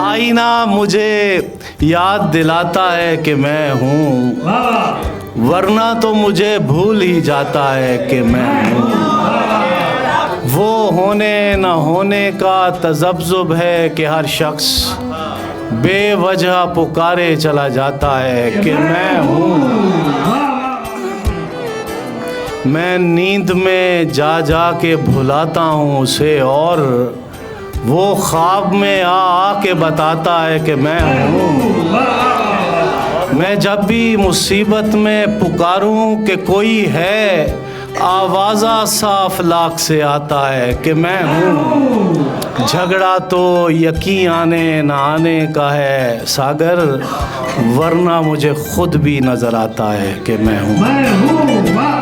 आईना मुझे याद दिलाता है कि मैं हूँ, वरना तो मुझे भूल ही जाता है कि मैं हूँ। वो होने न होने का तज़ब्ज़ुब है कि हर शख्स बेवजह पुकारे चला जाता है कि मैं हूँ। मैं नींद में जा जा के भुलाता हूँ उसे, और वो ख्वाब में आ के बताता है कि मैं हूँ। मैं जब भी मुसीबत में पुकारूं कि कोई है, आवाज़ा साफ लाख से आता है कि मैं हूँ। झगड़ा तो यकीन आने न आने का है सागर, वरना मुझे खुद भी नज़र आता है कि मैं हूँ।